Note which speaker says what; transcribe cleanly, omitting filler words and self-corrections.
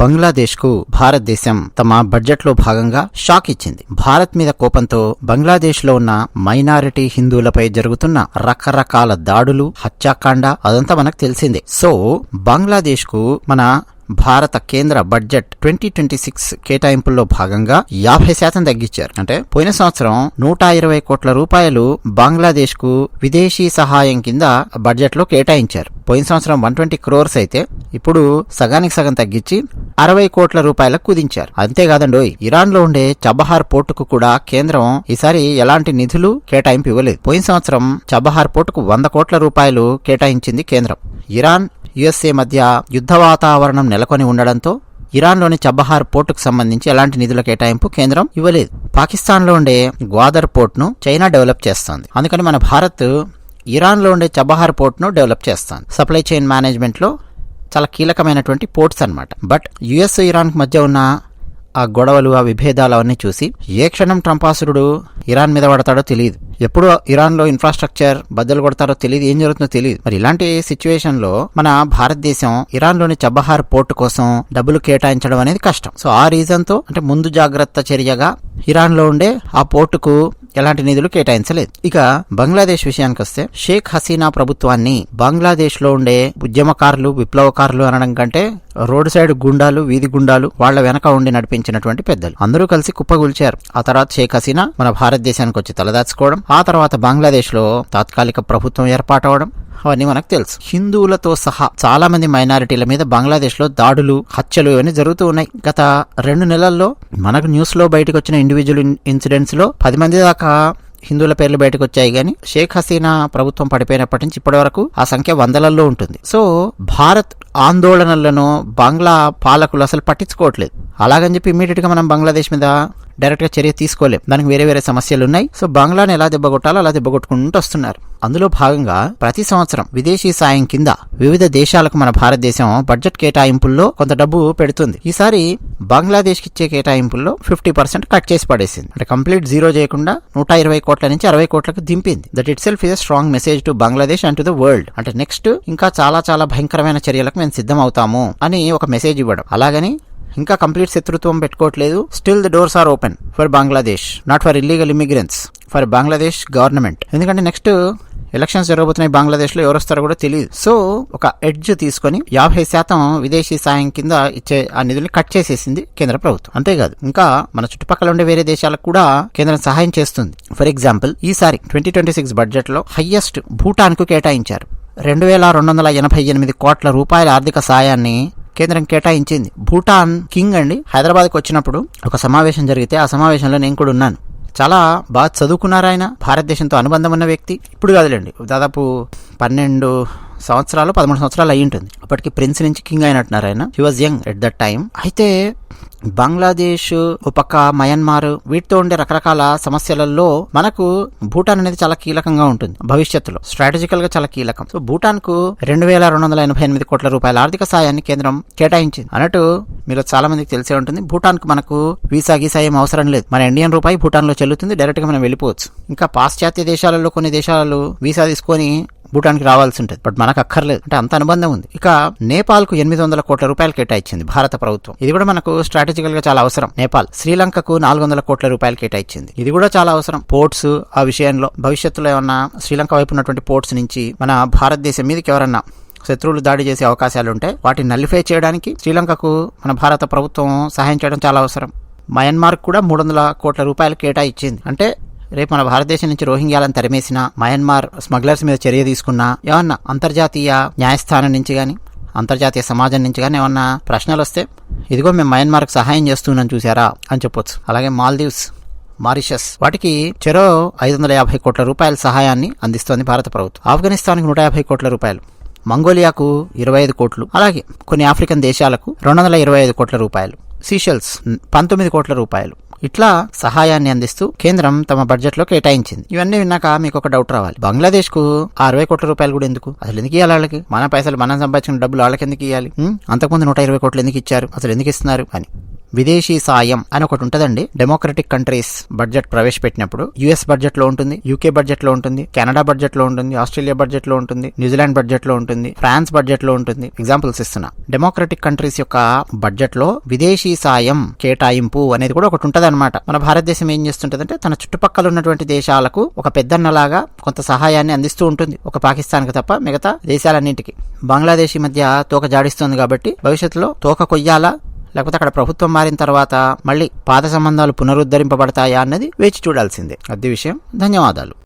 Speaker 1: బంగ్లాదేశ్ కు భారతదేశం తమ బడ్జెట్ లో భాగంగా షాక్ ఇచ్చింది. భారత్ మీద కోపంతో బంగ్లాదేశ్ లో ఉన్న మైనారిటీ హిందువులపై జరుగుతున్న రకరకాల దాడులు, హత్యాకాండ అదంతా మనకు తెలిసిందే. సో బంగ్లాదేశ్ కు మన భారత కేంద్ర బడ్జెట్ 2026 కేటాయింపుల్లో భాగంగా 50% తగ్గించారు. అంటే పోయిన సంవత్సరం 120 కోట్ల రూపాయలు బంగ్లాదేశ్ కు విదేశీ సహాయం కింద బడ్జెట్ లో కేటాయించారు. పోయిన సంవత్సరం 120 crores అయితే ఇప్పుడు సగానికి సగం తగ్గించి 60 కోట్ల రూపాయలకు కుదించారు. అంతేకాదండోయ్, ఇరాన్ లో ఉండే చబహార్ పోర్టుకు కూడా కేంద్రం ఈసారి ఎలాంటి నిధులు కేటాయింపు ఇవ్వలేదు. పోయిన సంవత్సరం చబహార్ పోర్టుకు 100 కోట్ల రూపాయలు కేటాయించింది కేంద్రం. ఇరాన్ యుఎస్ఏ మధ్య యుద్ధ వాతావరణం నెలకొని ఉండడంతో ఇరాన్లోని చబహార్ పోర్టుకు సంబంధించి ఎలాంటి నిధుల కేటాయింపు కేంద్రం ఇవ్వలేదు. పాకిస్తాన్లో ఉండే గ్వాదర్ పోర్ట్ను చైనా డెవలప్ చేస్తోంది. అందుకని మన భారత్ ఇరాన్లో ఉండే చబహార్ పోర్ట్ను డెవలప్ చేస్తోంది. సప్లై చైన్ మేనేజ్మెంట్లో చాలా కీలకమైనటువంటి పోర్ట్స్ అన్నమాట. బట్ యుఎస్ ఇరాన్ మధ్య ఉన్న ఆ గొడవలు, ఆ విభేదాలు అవన్నీ చూసి ఏ క్షణం ట్రంపాసురుడు ఇరాన్ మీద పడతాడో తెలియదు, ఎప్పుడు ఇరాన్ లో ఇన్ఫ్రాస్ట్రక్చర్ బద్దలు కొడతారో తెలియదు, ఏం జరుగుతుందో తెలియదు. మరి ఇలాంటి సిచ్యువేషన్ లో మన భారతదేశం ఇరాన్ లోని చబహార్ పోర్టు కోసం డబ్బులు కేటాయించడం అనేది కష్టం. సో ఆ రీజన్ తో అంటే ముందు జాగ్రత్త చర్యగా ఇరాన్ లో ఉండే ఆ పోర్టుకు ఎలాంటి నిధులు కేటాయించలేదు. ఇక బంగ్లాదేశ్ విషయానికి వస్తే షేక్ హసీనా ప్రభుత్వాన్ని బంగ్లాదేశ్ లో ఉండే ఉద్యమకారులు, విప్లవకారులు అనడం కంటే రోడ్డు సైడ్ గుండాలు, వీధి గుండాలు, వాళ్ల వెనక ఉండి నడిపించినటువంటి పెద్దలు అందరూ కలిసి కుప్పగూల్చారు. ఆ తర్వాత షేక్ హసీనా మన భారతదేశానికి వచ్చి తలదాచుకోవడం, ఆ తర్వాత బంగ్లాదేశ్ లో తాత్కాలిక ప్రభుత్వం ఏర్పాటవడం అవన్నీ మనకు తెలుసు. హిందువులతో సహా చాలా మంది మైనారిటీల మీద బంగ్లాదేశ్ లో దాడులు, హత్యలు ఇవన్నీ జరుగుతూ ఉన్నాయి. గత 2 నెలల్లో మనకు న్యూస్ లో బయటకు వచ్చిన ఇండివిజువల్ ఇన్సిడెంట్స్ లో 10 మంది దాకా హిందువుల పేర్లు బయటకు వచ్చాయి. కానీ షేక్ హసీనా ప్రభుత్వం పడిపోయినప్పటి నుంచి ఇప్పటి వరకు ఆ సంఖ్య వందలలో ఉంటుంది. సో భారత్ ఆందోళనలను బంగ్లా పాలకులు అసలు పట్టించుకోవట్లేదు. అలాగని చెప్పి ఇమీడియట్ గా మనం బంగ్లాదేశ్ మీద డైరెక్ట్ గా చర్య తీసుకోలేం. దానికి వేరే వేరే సమస్యలు ఉన్నాయి. సో బంగ్లాని ఎలా దెబ్బకొట్టాలో అలా దెబ్బకొట్టుకుంటూ వస్తున్నారు. అందులో భాగంగా ప్రతి సంవత్సరం విదేశీ సాయం కింద వివిధ దేశాలకు మన భారతదేశం బడ్జెట్ కేటాయింపుల్లో కొంత డబ్బు పెడుతుంది. ఈసారి బంగ్లాదేశ్ కి ఇచ్చే కేటాయింపుల్లో 50% కట్ చేసి పడేసింది. అంటే కంప్లీట్ జీరో చేయకుండా 120 కోట్ల నుంచి 60 కోట్లకు దింపింది. That itself is a strong message to Bangladesh and to the world. అంటే నెక్స్ట్ ఇంకా చాలా చాలా భయంకరమైన చర్యలకు మేము సిద్ధం అవుతాము అని ఒక మెసేజ్ ఇవ్వడం. అలాగని ఇంకా కంప్లీట్ శత్రుత్వం పెట్టుకోవట్లేదు. Still the doors are open for Bangladesh, not for illegal immigrants, for Bangladesh government. ఎందుకంటే నెక్స్ట్ ఎలక్షన్స్ జరగబోతున్నాయి బంగ్లాదేశ్ లో, ఎవరు వస్తారో కూడా తెలియదు. సో ఒక ఎడ్జ్ తీసుకుని 50% విదేశీ సాయం కింద ఇచ్చే ఆ నిధుల్ని కట్ చేసేసింది కేంద్ర ప్రభుత్వం. అంతేకాదు ఇంకా మన చుట్టుపక్కల ఉండే వేరే దేశాలకు కూడా కేంద్రం సహాయం చేస్తుంది. ఫర్ ఎగ్జాంపుల్ ఈసారి 2026 బడ్జెట్ లో హైయెస్ట్ భూటాన్ కు కేటాయించారు. 2288 కోట్ల రూపాయల ఆర్థిక సాయాన్ని కేంద్రం కేటాయించింది. భూటాన్ కింగ్ అండి హైదరాబాద్కి వచ్చినప్పుడు ఒక సమావేశం జరిగితే ఆ సమావేశంలో నేను కూడా ఉన్నాను. చాలా బాగా చదువుకున్నారు ఆయన, భారతదేశంతో అనుబంధం ఉన్న వ్యక్తి. ఇప్పుడు కాదులేండి, దాదాపు 12 సంవత్సరాలు 13 సంవత్సరాలు అయ్యి ఉంటుంది. అప్పటికి ప్రిన్స్ నుంచి కింగ్ అయినట్టున్నారు ఆయన. He was young at that time. అయితే బంగ్లాదేశ్, ఒక పక్క మయన్మార్, వీటితో ఉండే రకరకాల సమస్యలలో మనకు భూటాన్ అనేది చాలా కీలకంగా ఉంటుంది. భవిష్యత్తులో స్ట్రాటజికల్ గా చాలా కీలకం. సో భూటాన్ కు 2288 కోట్ల రూపాయల ఆర్థిక సాయాన్ని కేంద్రం కేటాయించింది. అన్నట్టు మీరు చాలా మందికి తెలిసే ఉంటుంది, భూటాన్ కు మనకు వీసా గీసా ఏం అవసరం లేదు. మన ఇండియన్ రూపాయి భూటాన్ లో చెల్లుతుంది, డైరెక్ట్ గా మనం వెళ్ళిపోవచ్చు. ఇంకా పాశ్చాత్య దేశాలలో కొన్ని దేశాలు వీసా తీసుకొని భూటాన్కి రావాల్సి ఉంటుంది, బట్ మనకు అక్కర్లేదు. అంటే అంత అనుబంధం ఉంది. ఇక నేపాల్ కు 800 కోట్ల రూపాయలు కేటాయించింది భారత ప్రభుత్వం. ఇది కూడా మనకు స్ట్రాటజికల్ గా చాలా అవసరం. నేపాల్. శ్రీలంకకు 400 కోట్ల రూపాయలు కేటాయించింది. ఇది కూడా చాలా అవసరం. పోర్ట్స్ ఆ విషయంలో భవిష్యత్తులో ఏమన్నా శ్రీలంక వైపు ఉన్నటువంటి పోర్ట్స్ నుంచి మన భారతదేశం మీదకి ఎవరన్నా శత్రువులు దాడి చేసే అవకాశాలు ఉంటే వాటిని నల్లిఫై చేయడానికి శ్రీలంకకు మన భారత ప్రభుత్వం సహాయం చేయడం చాలా అవసరం. మయన్మార్ కూడా 300 కోట్ల రూపాయలు కేటాయించింది. అంటే రేపు మన భారతదేశం నుంచి రోహింగ్యాలను తరిమేసిన, మయన్మార్ స్మగ్లర్స్ మీద చర్య తీసుకున్నా, ఏమన్నా అంతర్జాతీయ న్యాయస్థానం నుంచి గానీ అంతర్జాతీయ సమాజం నుంచి గానీ ఏమన్నా ప్రశ్నలు వస్తే ఇదిగో మేము మయన్మార్కు సహాయం చేస్తున్నాం చూసారా అని చెప్పొచ్చు. అలాగే మాల్దీవ్స్, మారిషస్, వాటికి చెరో 550 కోట్ల రూపాయల సహాయాన్ని అందిస్తోంది భారత ప్రభుత్వం. ఆఫ్ఘనిస్తాన్కి 150 కోట్ల రూపాయలు, మంగోలియాకు 25 కోట్లు, అలాగే కొన్ని ఆఫ్రికన్ దేశాలకు 225 కోట్ల రూపాయలు, సీషెల్స్ 19 కోట్ల రూపాయలు. ఇట్లా సహాయాన్ని అందిస్తూ కేంద్రం తమ బడ్జెట్ లో కేటాయించింది. ఇవన్నీ విన్నాక మీకు ఒక డౌట్ రావాలి, బంగ్లాదేశ్ కు 60 కోట్ల రూపాయలు కూడా ఎందుకు? అసలు ఎందుకు ఇవ్వాలి వాళ్ళకి? మన పైసలు మనం సంపాదించిన డబ్బులు వాళ్ళకి ఎందుకు ఇవ్వాలి? అంతకుముందు 120 కోట్లు ఎందుకు ఇచ్చారు? అసలు ఎందుకు ఇస్తున్నారు అని విదేశీ సాయం అని ఒకటి ఉంటదండి. డెమోక్రటిక్ కంట్రీస్ బడ్జెట్ ప్రవేశపెట్టినప్పుడు యుఎస్ బడ్జెట్ లో ఉంటుంది, యూకే బడ్జెట్ లో ఉంటుంది, కెనడా బడ్జెట్ లో ఉంటుంది, ఆస్ట్రేలియా బడ్జెట్ లో ఉంటుంది, న్యూజిలాండ్ బడ్జెట్ లో ఉంటుంది, ఫ్రాన్స్ బడ్జెట్ లో ఉంటుంది. ఎగ్జాంపుల్స్ ఇస్తున్నా. డెమోక్రటిక్ కంట్రీస్ యొక్క బడ్జెట్ లో విదేశీ సాయం కేటాయింపు అనేది కూడా ఒకటి ఉంటది అనమాట. మన భారతదేశం ఏం చేస్తుంటదంటే తన చుట్టుపక్కల ఉన్నటువంటి దేశాలకు ఒక పెద్దన్నలాగా కొంత సహాయాన్ని అందిస్తూ ఉంటుంది. ఒక పాకిస్తాన్ కు తప్ప మిగతా దేశాలన్నింటికి. బంగ్లాదేశ్ ఈ మధ్య తోక జాడిస్తోంది కాబట్టి భవిష్యత్తులో తోక కొయ్యాలా లేకపోతే అక్కడ ప్రభుత్వం మారిన తర్వాత మళ్ళీ పాత సంబంధాలు పునరుద్ధరింపబడతాయా అన్నది వేచి చూడాల్సిందే. అది విషయం. ధన్యవాదాలు.